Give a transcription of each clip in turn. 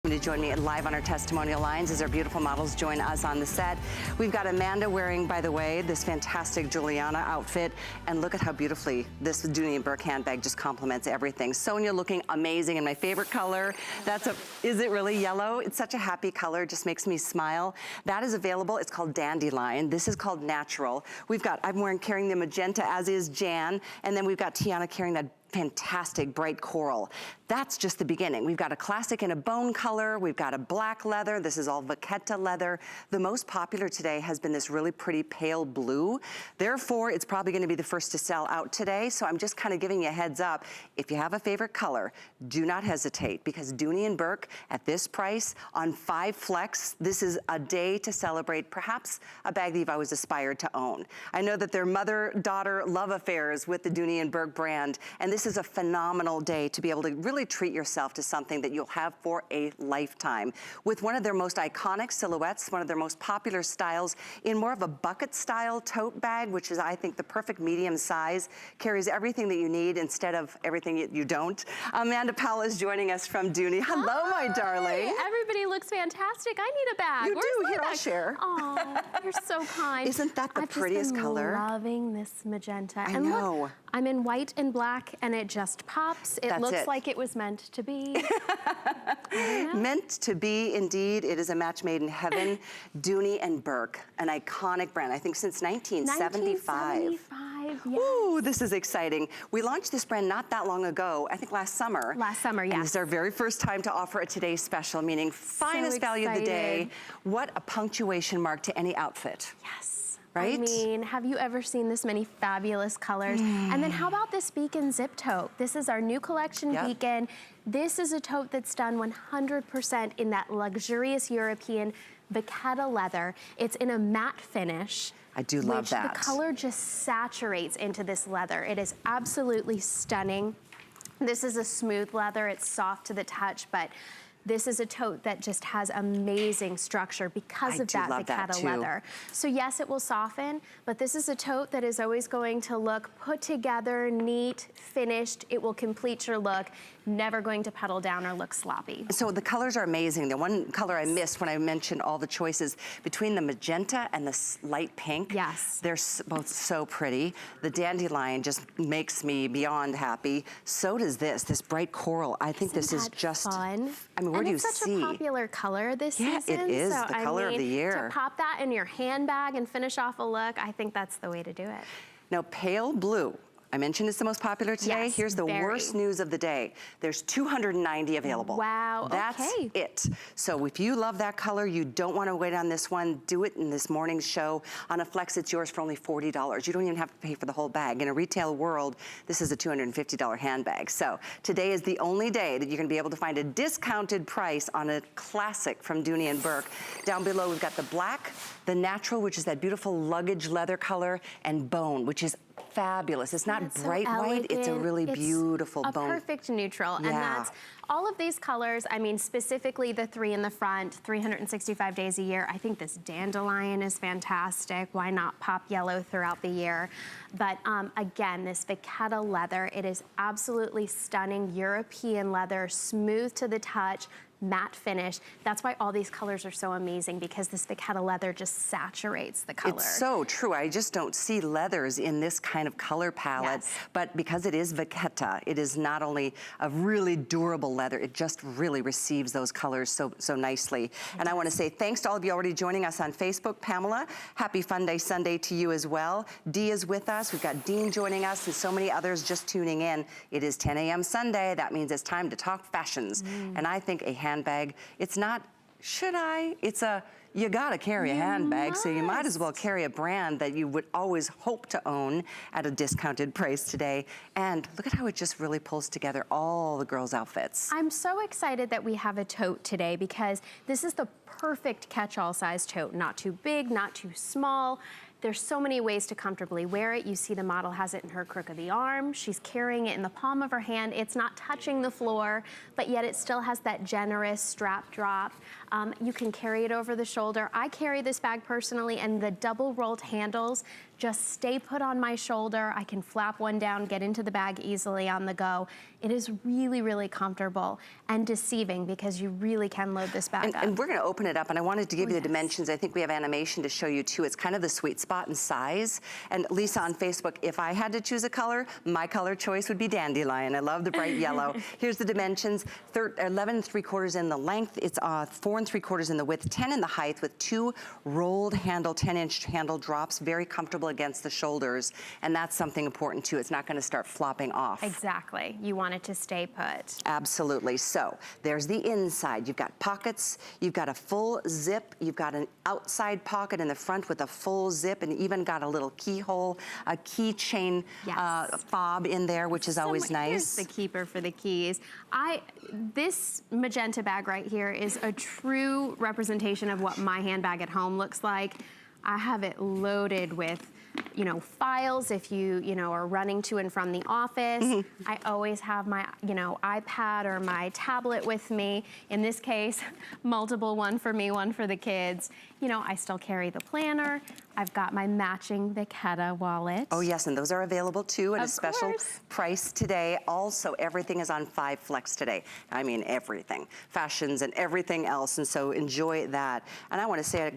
me to join me live on our testimonial lines as our beautiful models join us on the set. We've got Amanda wearing, by the way, this fantastic Juliana outfit, and look at how beautifully this Dooney Bourke handbag just complements everything. Sonia looking amazing in my favorite color. Is it really yellow? It's such a happy color, just makes me smile. That is available. It's called Dandelion. This is called Natural. I'm carrying the magenta, as is Jan, and then we've got Tiana carrying that fantastic bright coral. That's just the beginning. We've got a classic in a bone color. We've got a black leather. This is all Vachetta leather. The most popular today has been this really pretty pale blue. Therefore, it's probably gonna be the first to sell out today. So I'm just kind of giving you a heads up. If you have a favorite color, do not hesitate, because Dooney Bourke at this price on 5 flex, this is a day to celebrate perhaps a bag that you've always aspired to own. I know that their mother-daughter love affairs with the Dooney Bourke brand, and this is a phenomenal day to be able to really treat yourself to something that you'll have for a lifetime. With one of their most iconic silhouettes, one of their most popular styles in more of a bucket style tote bag, which is, I think, the perfect medium size, carries everything that you need instead of everything you don't. Amanda Powell is joining us from Dooney. Hello, my darling. Everybody looks fantastic. I need a bag. You Where's do. my Here, bag? I'll share. Oh, you're so kind. Isn't that the prettiest color? I'm loving this magenta. I and know. Look, I'm in white and black, and it just pops. It looks like it was meant to be. Meant to be, indeed. It is a match made in heaven. Dooney and Bourke, an iconic brand, I think since 1975. 1975, yes. Ooh, this is exciting. We launched this brand not that long ago, I think last summer. Last summer, yes. And this is our very first time to offer a today's special, meaning finest value of the day. What a punctuation mark to any outfit. Yes. Right? I mean, have you ever seen this many fabulous colors? And then how about this Beacon zip tote? This is our new collection, Beacon. This is a tote that's done 100% in that luxurious European Vachetta leather. It's in a matte finish. I do love that. The color just saturates into this leather. It is absolutely stunning. This is a smooth leather. It's soft to the touch, but this is a tote that just has amazing structure because of that Vachetta leather. So yes, it will soften, but this is a tote that is always going to look put together, neat, finished. It will complete your look, never going to pedal down or look sloppy. So the colors are amazing. The one color I missed when I mentioned all the choices between the magenta and the light pink. Yes. They're both so pretty. The dandelion just makes me beyond happy. So does this bright coral. I think this is just fun. I mean, where do you see? It's such a popular color this season. Yeah, it is the color of the year. To pop that in your handbag and finish off a look, I think that's the way to do it. Now, pale blue. I mentioned it's the most popular today. Yes, here's the worst news of the day. There's 290 available. Wow, That's it. So if you love that color, you don't want to wait on this one, do it in this morning's show. On a flex, it's yours for only $40. You don't even have to pay for the whole bag. In a retail world, this is a $250 handbag. So today is the only day that you're going to be able to find a discounted price on a classic from Dooney and Bourke. Down below, we've got the black, the natural, which is that beautiful luggage leather color, and bone, which is fabulous. It's not bright white, it's a really beautiful bone. A perfect neutral, and that's all of these colors. I mean, specifically the 3 in the front, 365 days a year. I think this dandelion is fantastic. Why not pop yellow throughout the year? But again, this Vachetta leather, it is absolutely stunning European leather, smooth to the touch, matte finish. That's why all these colors are so amazing, because this Vachetta leather just saturates the color. It's so true. I just don't see leathers in this kind of color palette, but because it is Vachetta, it is not only a really durable leather, it just really receives those colors so nicely. And I want to say thanks to all of you already joining us on Facebook. Pamela, happy Fun Day Sunday to you as well. Dee is with us. We've got Dean joining us and so many others just tuning in. It is 10 a.m. Sunday. That means it's time to talk fashions. And I think a handbag, it's not, should I? It's a, you gotta carry a handbag, so you might as well carry a brand that you would always hope to own at a discounted price today. And look at how it just really pulls together all the girls' outfits. I'm so excited that we have a tote today, because this is the perfect catch-all size tote. Not too big, not too small. There's so many ways to comfortably wear it. You see the model has it in her crook of the arm. She's carrying it in the palm of her hand. It's not touching the floor, but yet it still has that generous strap drop. You can carry it over the shoulder. shoulder. I carry this bag personally, and the double rolled handles just stay put on my shoulder. I can flap one down, get into the bag easily on the go. It is really, really comfortable and deceiving because you really can load this bag up. And we're gonna open it up, and I wanted to give you the dimensions. I think we have animation to show you too. It's kind of the sweet spot in size. And Lisa on Facebook, if I had to choose a color, my color choice would be dandelion. I love the bright yellow. Here's the dimensions, 11 3/4 in the length. It's 4 3/4 in the width, 10 in the height with 2 rolled handle, 10-inch handle drops, very comfortable against the shoulders. And that's something important too. It's not gonna start flopping off. Exactly. You want it to stay put. Absolutely. So there's the inside. You've got pockets, you've got a full zip, you've got an outside pocket in the front with a full zip, and even got a little keyhole, a keychain fob in there, which is always nice. Here's the keeper for the keys. This magenta bag right here is a true representation of what my handbag at home looks like. I have it loaded with, you know, files if you are running to and from the office. I always have my, iPad or my tablet with me. In this case, multiple, one for me, one for the kids. I still carry the planner. I've got my matching Vachetta wallet. Oh yes, and those are available too at a special price today. Also, everything is on 5 Flex today. I mean everything, fashions and everything else, and so enjoy that. And I want to say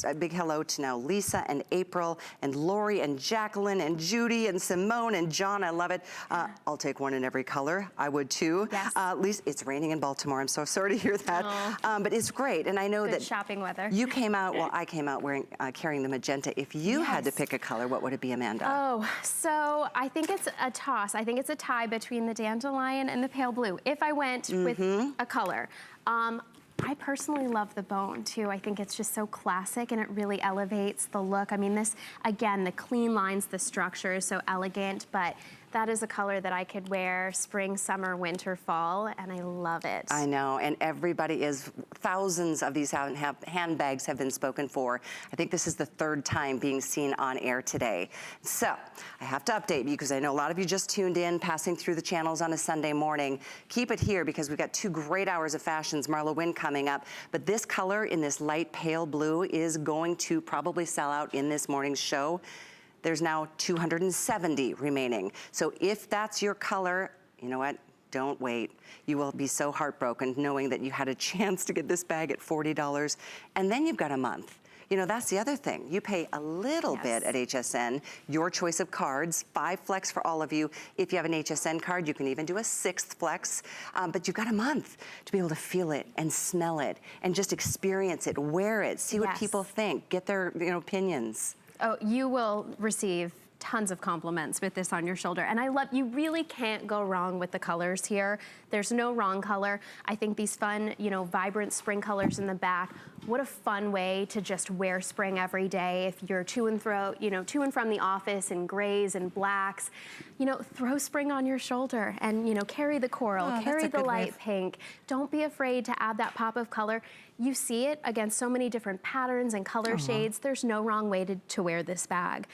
a big hello to now Lisa and April and Lori and Jacqueline and Judy and Simone and John. I love it. I'll take one in every color. I would too. Yes. Lisa, it's raining in Baltimore. I'm so sorry to hear that. But it's great, and I know Good that shopping weather. You came out. Well, I came out wearing carrying the magenta. If you had to pick a color, what would it be, Amanda? Oh, so I think it's a toss. I think it's a tie between the dandelion and the pale blue. If I went with a color. I personally love the bone too. I think it's just so classic and it really elevates the look. I mean, this, again, the clean lines, the structure is so elegant, but that is a color that I could wear spring, summer, winter, fall, and I love it. I know, and everybody is, thousands of these handbags have been spoken for. I think this is the 3rd time being seen on air today. So, I have to update you because I know a lot of you just tuned in, passing through the channels on a Sunday morning. Keep it here because we've got 2 great hours of fashions, Marla Wynn coming up. But this color in this light pale blue is going to probably sell out in this morning's show. There's now 270 remaining. So if that's your color, you know what? Don't wait. You will be so heartbroken knowing that you had a chance to get this bag at $40, and then you've got a month. That's the other thing. You pay a little bit at HSN, your choice of cards, 5 Flex for all of you. If you have an HSN card, you can even do a 6th Flex, but you've got a month to be able to feel it and smell it and just experience it, wear it, see what people think, get their opinions. Oh, you will receive tons of compliments with this on your shoulder. And you really can't go wrong with the colors here. There's no wrong color. I think these fun, vibrant spring colors in the back, what a fun way to just wear spring every day. If you're to and from the office in grays and blacks, throw spring on your shoulder and, carry the coral, carry the light pink. Don't be afraid to add that pop of color. You see it against so many different patterns and color shades. There's no wrong way to wear this bag.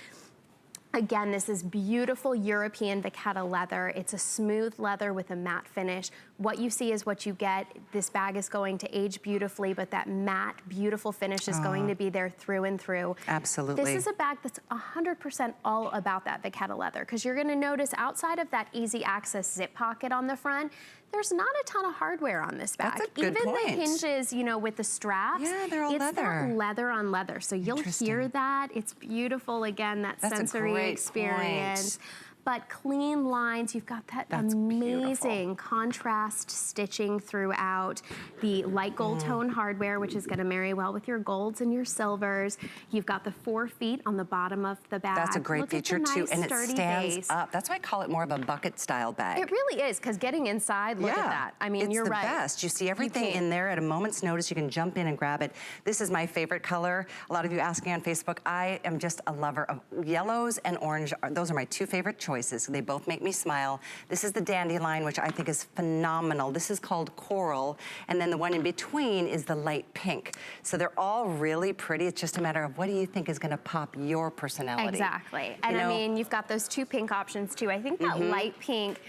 Again, this is beautiful European Vachetta leather. It's a smooth leather with a matte finish. What you see is what you get. This bag is going to age beautifully, but that matte, beautiful finish is going to be there through and through. Absolutely. This is a bag that's 100% all about that Vachetta leather, because you're gonna notice outside of that easy access zip pocket on the front, there's not a ton of hardware on this bag. That's a good point. Even the hinges, with the straps, they're all leather. It's that leather on leather. So you'll hear that. It's beautiful, again, that sensory experience. But clean lines, you've got that amazing contrast stitching throughout. The light gold tone hardware, which is gonna marry well with your golds and your silvers. You've got the 4 feet on the bottom of the bag. That's a great feature too, and it stands up. That's why I call it more of a bucket style bag. It really is, because getting inside, look at that. I mean, you're right. It's the best. You see everything in there at a moment's notice. You can jump in and grab it. This is my favorite color. A lot of you asking on Facebook, I am just a lover of yellows and orange. Those are my 2 favorite choices. They both make me smile. This is the dandelion, which I think is phenomenal. This is called coral, and then the one in between is the light pink. So they're all really pretty. It's just a matter of what do you think is gonna pop your personality. Exactly. And I mean, you've got those 2 pink options too. I think that light pink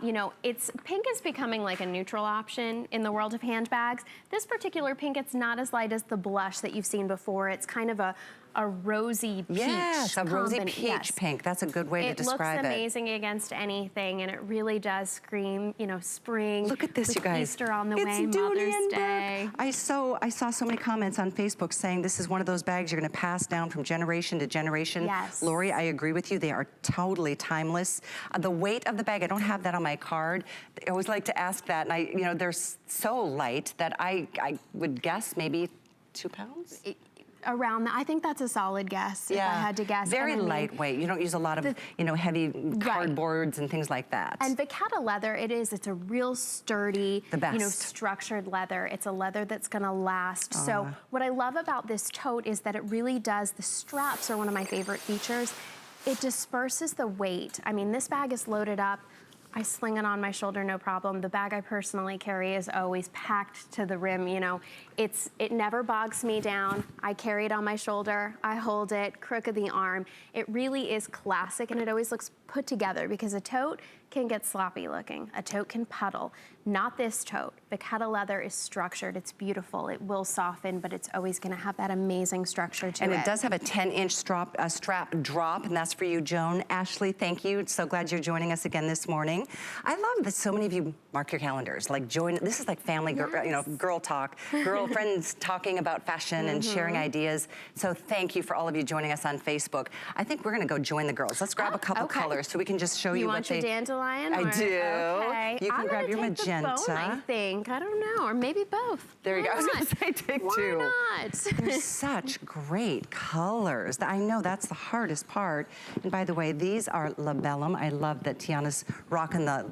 You know, pink is becoming like a neutral option in the world of handbags. This particular pink, it's not as light as the blush that you've seen before. It's kind of a rosy peach. Yes, a rosy peach pink. That's a good way to describe it. It looks amazing against anything, and it really does scream, you know, spring. Look at this, you guys. Easter on the way, Dooney Mother's Day. I saw so many comments on Facebook saying this is one of those bags you're going to pass down from generation to generation. Yes. Lori, I agree with you. They are totally timeless. The weight of the bag, I don't have that on my card. I always like to ask that, and you know, they're so light that I would guess maybe 2 pounds? Around that, I think that's a solid guess, if I had to guess. Very lightweight. You don't use a lot of, you know, heavy cardboards and things like that. And Vachetta leather, it's a real sturdy, you know, structured leather. It's a leather that's gonna last. So what I love about this tote is that it really does, the straps are one of my favorite features. It disperses the weight. I mean, this bag is loaded up. I sling it on my shoulder, no problem. The bag I personally carry is always packed to the rim, you know. It never bogs me down. I carry it on my shoulder, I hold it, crook of the arm. It really is classic, and it always looks put together, because a tote can get sloppy looking. A tote can puddle. Not this tote. Vachetta leather is structured, it's beautiful, it will soften, but it's always gonna have that amazing structure to it. And it does have a 10-inch strap drop, and that's for you, Joan. Ashley, thank you. So glad you're joining us again this morning. I love that so many of you mark your calendars, like join, this is like family, you know, girl talk, girlfriends talking about fashion and sharing ideas. So thank you for all of you joining us on Facebook. I think we're gonna go join the girls. Let's grab a couple colors so we can just show you what they... You want your dandelion? I do. Okay. You can grab your magenta. The bone, I think. I don't know, or maybe both. There you go. I was gonna say take two. Why not? They're such great colors. I know that's the hardest part. And by the way, these are Labellum. I love that Tiana's rocking the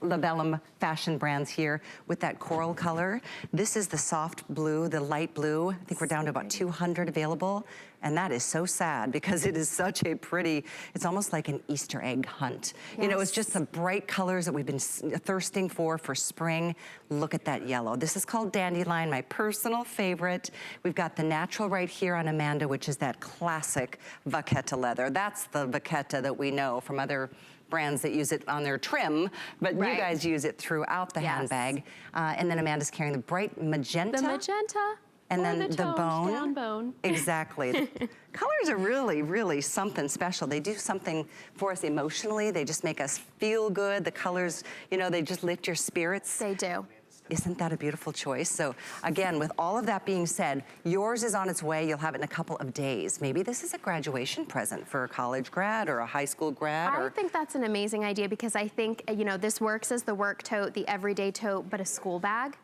Labellum fashion brands here with that coral color. This is the soft blue, the light blue. I think we're down to about 200 available. And that is so sad, because it is such a pretty, it's almost like an Easter egg hunt. Yes. You know, it's just the bright colors that we've been thirsting for spring. Look at that yellow. This is called Dandelion, my personal favorite. We've got the natural right here on Amanda, which is that classic Vachetta leather. That's the Vachetta that we know from other brands that use it on their trim, but you guys use it throughout the handbag. And then Amanda's carrying the bright magenta. The magenta. And then the bone. Down bone. Exactly. Colors are really, really something special. They do something for us emotionally. They just make us feel good. The colors, you know, they just lift your spirits. They do. Isn't that a beautiful choice? So again, with all of that being said, yours is on its way. You'll have it in a couple of days. Maybe this is a graduation present for a college grad or a high school grad. I think that's an amazing idea, because I think, you know, this works as the work tote, the everyday tote, but a school bag.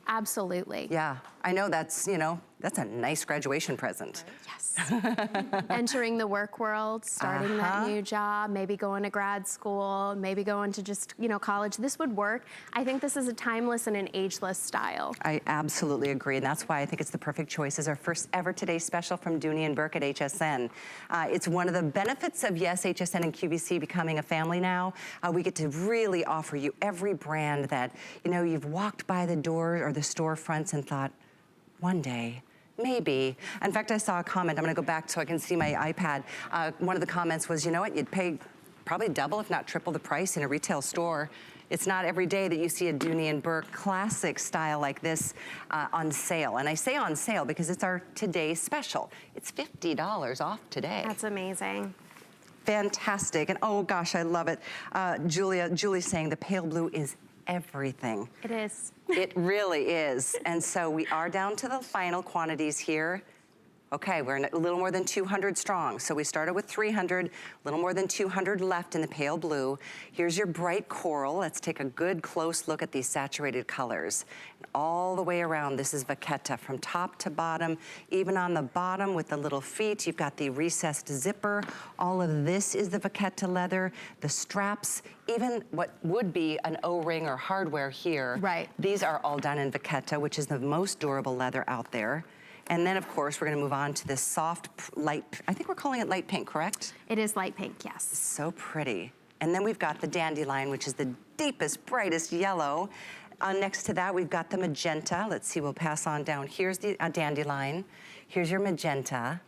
Absolutely. Yeah, I know that's, you know, that's a nice graduation present. Yes. Entering the work world, starting that new job, maybe going to grad school, maybe going to just, you know, college. This would work. I think this is a timeless and an ageless style. I absolutely agree, and that's why I think it's the perfect choice. It's our first ever Today special from Dooney Bourke at HSN. It's one of the benefits of, yes, HSN and QVC becoming a family now. We get to really offer you every brand that, you know, you've walked by the door or the storefronts and thought, one day, maybe. In fact, I saw a comment. I'm gonna go back so I can see my iPad. One of the comments was, you know what, you'd pay probably double, if not triple the price in a retail store. It's not every day that you see a Dooney Bourke classic style like this on sale. And I say on sale because it's our Today special. It's $50 off today. That's amazing. Fantastic, and oh gosh, I love it. Julie's saying the pale blue is everything. It is. It really is. And so we are down to the final quantities here. Okay, we're a little more than 200 strong. So we started with 300, a little more than 200 left in the pale blue. Here's your bright coral. Let's take a good close look at these saturated colors. And all the way around, this is Vachetta from top to bottom. Even on the bottom with the little feet, you've got the recessed zipper. All of this is the Vachetta leather. The straps, even what would be an O-ring or hardware here. Right. These are all done in Vachetta, which is the most durable leather out there. And then, of course, we're gonna move on to this soft, light, I think we're calling it light pink, correct? It is light pink, yes. So pretty. And then we've got the dandelion, which is the deepest, brightest yellow. Next to that, we've got the magenta. Let's see, we'll pass on down. Here's the dandelion. Here's your magenta.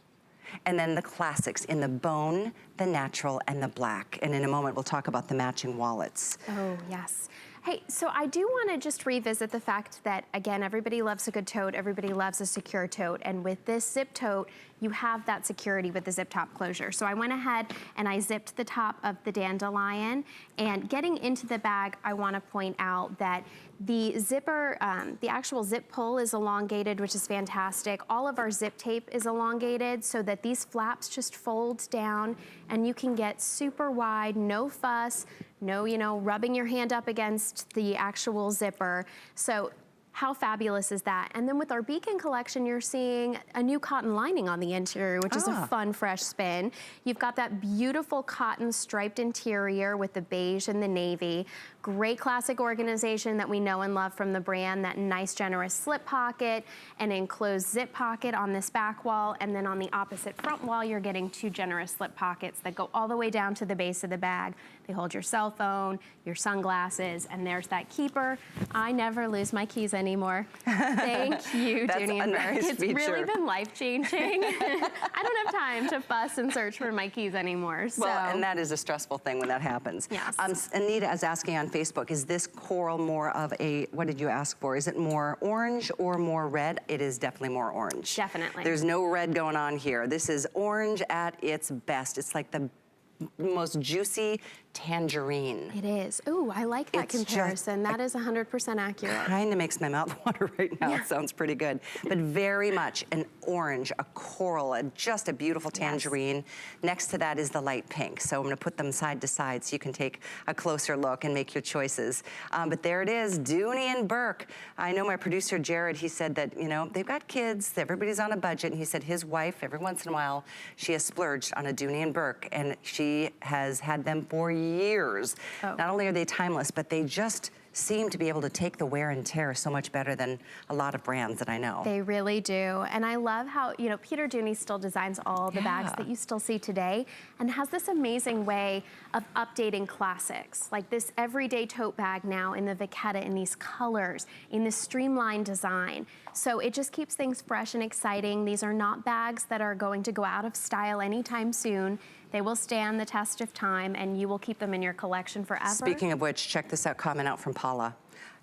And then the classics in the bone, the natural, and the black. And in a moment, we'll talk about the matching wallets. Oh, yes. Hey, so I do want to just revisit the fact that, again, everybody loves a good tote, everybody loves a secure tote, and with this zip tote, you have that security with the zip top closure. So I went ahead and I zipped the top of the dandelion, and getting into the bag, I want to point out that the zipper, the actual zip pull is elongated, which is fantastic. All of our zip tape is elongated so that these flaps just fold down and you can get super wide, no fuss, no, rubbing your hand up against the actual zipper. So how fabulous is that? And then with our Beacon collection, you're seeing a new cotton lining on the interior, which is a fun, fresh spin. You've got that beautiful cotton striped interior with the beige and the navy. Great classic organization that we know and love from the brand, that nice generous slip pocket, an enclosed zip pocket on this back wall, and then on the opposite front wall, you're getting 2 generous slip pockets that go all the way down to the base of the bag. They hold your cell phone, your sunglasses, and there's that keeper. I never lose my keys anymore. Thank you, Dooney Bourke. Nice it's feature. really been life-changing. I don't have time to fuss and search for my keys anymore. So. Well, and that is a stressful thing when that happens. Yes. Anita is asking on Facebook, is this coral more of a, what did you ask for? Is it more orange or more red? It is definitely more orange. Definitely. There's no red going on here. This is orange at its best. It's like the most juicy tangerine. It is. Ooh, I like that comparison. That is 100% accurate. Kind of makes my mouth water right now. It sounds pretty good. But very much an orange, a coral, just a beautiful tangerine. Yes. Next to that is the light pink. So I'm going to put them side to side so you can take a closer look and make your choices. But there it is, Dooney and Bourke. I know my producer, Jared, he said that, they've got kids, everybody's on a budget, and he said his wife, every once in a while, she has splurged on a Dooney and Bourke, and she has had them for years. Not only are they timeless, but they just seem to be able to take the wear and tear so much better than a lot of brands that I know. They really do. And I love how, Peter Dooney still designs all the bags that you still see today and has this amazing way of updating classics. Like this everyday tote bag now in the Vachetta in these colors, in this streamlined design. So it just keeps things fresh and exciting. These are not bags that are going to go out of style anytime soon. They will stand the test of time and you will keep them in your collection forever. Speaking of which, check this out, comment out from Paula.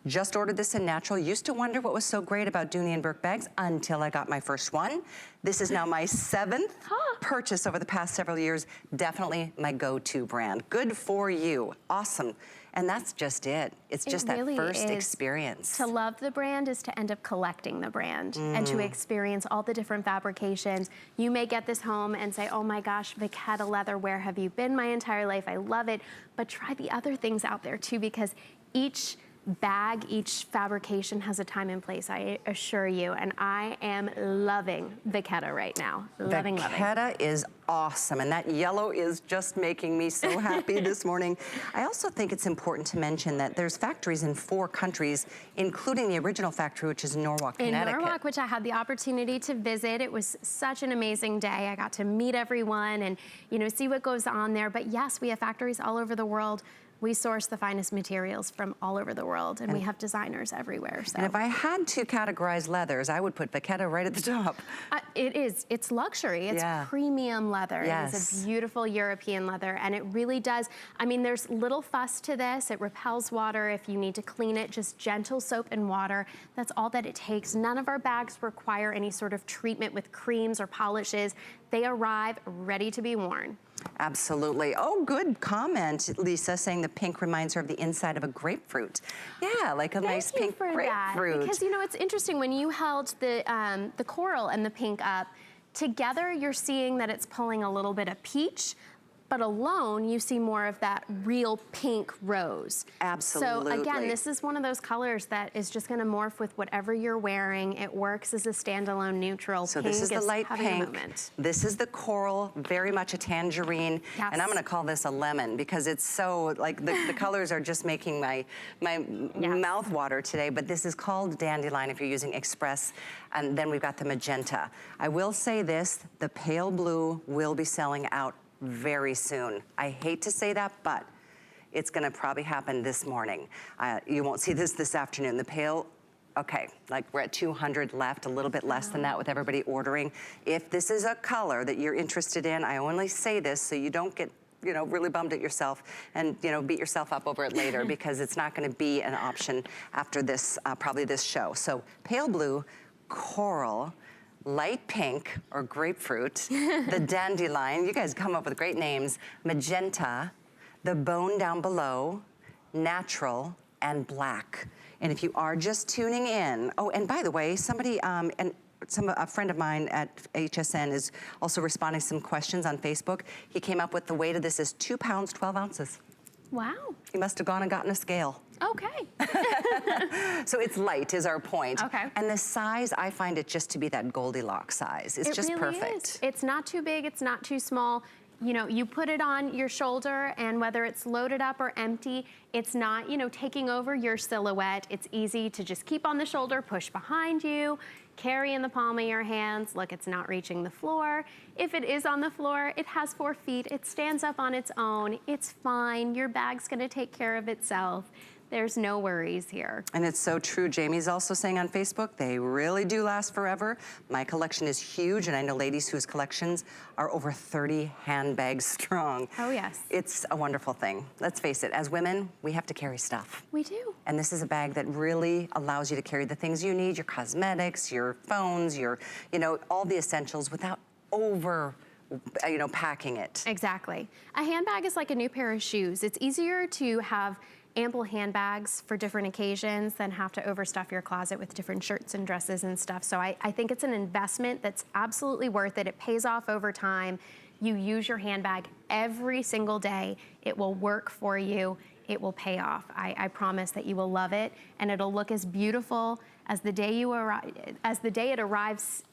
Just ordered this in natural. Used to wonder what was so great about Dooney and Bourke bags until I got my first one. This is now my 7th purchase over the past several years. Definitely my go-to brand. Good for you. Awesome. And that's just it. It's just that first experience. To love the brand is to end up collecting the brand and to experience all the different fabrications. You may get this home and say, oh my gosh, Vachetta leather, where have you been my entire life? I love it. But try the other things out there too, because each bag, each fabrication has a time and place, I assure you. And I am loving Vachetta right now. Loving. Vachetta is awesome. And that yellow is just making me so happy this morning. I also think it's important to mention that there's factories in 4 countries, including the original factory, which is in Norwalk, Connecticut. In Norwalk, which I had the opportunity to visit. It was such an amazing day. I got to meet everyone and, see what goes on there. But yes, we have factories all over the world. We source the finest materials from all over the world, and we have designers everywhere. So. And if I had to categorize leathers, I would put Vachetta right at the top. It's luxury. It's premium leather. Yes. It is a beautiful European leather, and it really does. I mean, there's little fuss to this. It repels water. If you need to clean it, just gentle soap and water. That's all that it takes. None of our bags require any sort of treatment with creams or polishes. They arrive ready to be worn. Absolutely. Oh, good comment, Lisa, saying the pink reminds her of the inside of a grapefruit. Yeah, like a nice pink grapefruit. That, because it's interesting when you held the coral and the pink up together, you're seeing that it's pulling a little bit of peach, but alone, you see more of that real pink rose. Absolutely. So again, this is one of those colors that is just gonna morph with whatever you're wearing. It works as a standalone neutral. So this is the light pink. This is the coral, very much a tangerine. Yes. And I'm gonna call this a lemon because it's so, like the colors are just making my mouth water today, but this is called dandelion if you're using Express. And then we've got the magenta. I will say this, the pale blue will be selling out very soon. I hate to say that, but it's gonna probably happen this morning. You won't see this afternoon. The pale Okay, like we're at 200 left, a little bit less than that with everybody ordering. If this is a color that you're interested in, I only say this so you don't get, you know, really bummed at yourself and, you know, beat yourself up over it later because it's not gonna be an option after this, probably this show. So pale blue, coral, light pink or grapefruit, the dandelion, you guys come up with great names, magenta, the bone down below, natural, and black. And if you are just tuning in, oh, and by the way, somebody, a friend of mine at HSN is also responding to some questions on Facebook. He came up with the weight of this is 2 pounds, 12 ounces. Wow. He must have gone and gotten a scale. Okay. So it's light is our point. Okay. And the size, I find it just to be that Goldilocks size. It's just really perfect. Is. It's not too big, it's not too small. You know, you put it on your shoulder and whether it's loaded up or empty, it's not, you know, taking over your silhouette. It's easy to just keep on the shoulder, push behind you, carry in the palm of your hands. Look, it's not reaching the floor. If it is on the floor, it has 4 feet. It stands up on its own. It's fine. Your bag's gonna take care of itself. There's no worries here. And it's so true. Jamie's also saying on Facebook, they really do last forever. My collection is huge, and I know ladies whose collections are over 30 handbags strong. Oh, yes. It's a wonderful thing. Let's face it, as women, we have to carry stuff. We do. And this is a bag that really allows you to carry the things you need, your cosmetics, your phones, your, you know, all the essentials without over, you know, packing it. Exactly. A handbag is like a new pair of shoes. It's easier to have ample handbags for different occasions than have to overstuff your closet with different shirts and dresses and stuff. So I think it's an investment that's absolutely worth it. It pays off over time. You use your handbag every single day. It will work for you. It will pay off. I promise that you will love it, and it'll look as beautiful as the day it arrives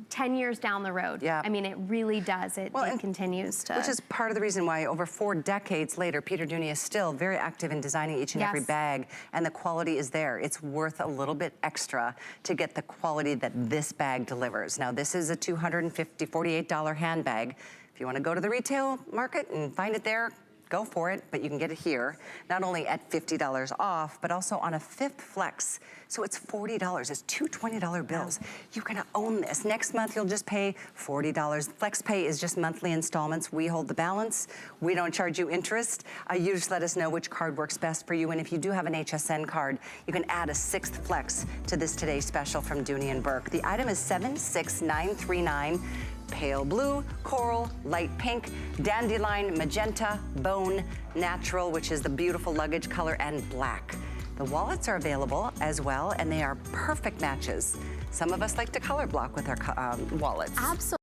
10 years down the road. Yeah. I mean, it really does. It continues to. Which is part of the reason why over 4 decades later, Peter Dooney is still very active in designing each and every bag, and the quality is there. It's worth a little bit extra to get the quality that this bag delivers. Now, this is a $48 handbag. If you want to go to the retail market and find it there, go for it, but you can get it here, not only at $50 off, but also on a 5th flex. So it's $40, it's 2 $20 bills. You're gonna own this. Next month, you'll just pay $40. Flex pay is just monthly installments. We hold the balance. We don't charge you interest. You just let us know which card works best for you. And if you do have an HSN card, you can add a 6th flex to this today's special from Dooney Bourke. The item is 76939. Pale blue, coral, light pink, dandelion, magenta, bone, natural, which is the beautiful luggage color, and black. The wallets are available as well, and they are perfect matches. Some of us like to color block with our wallets. Absolutely.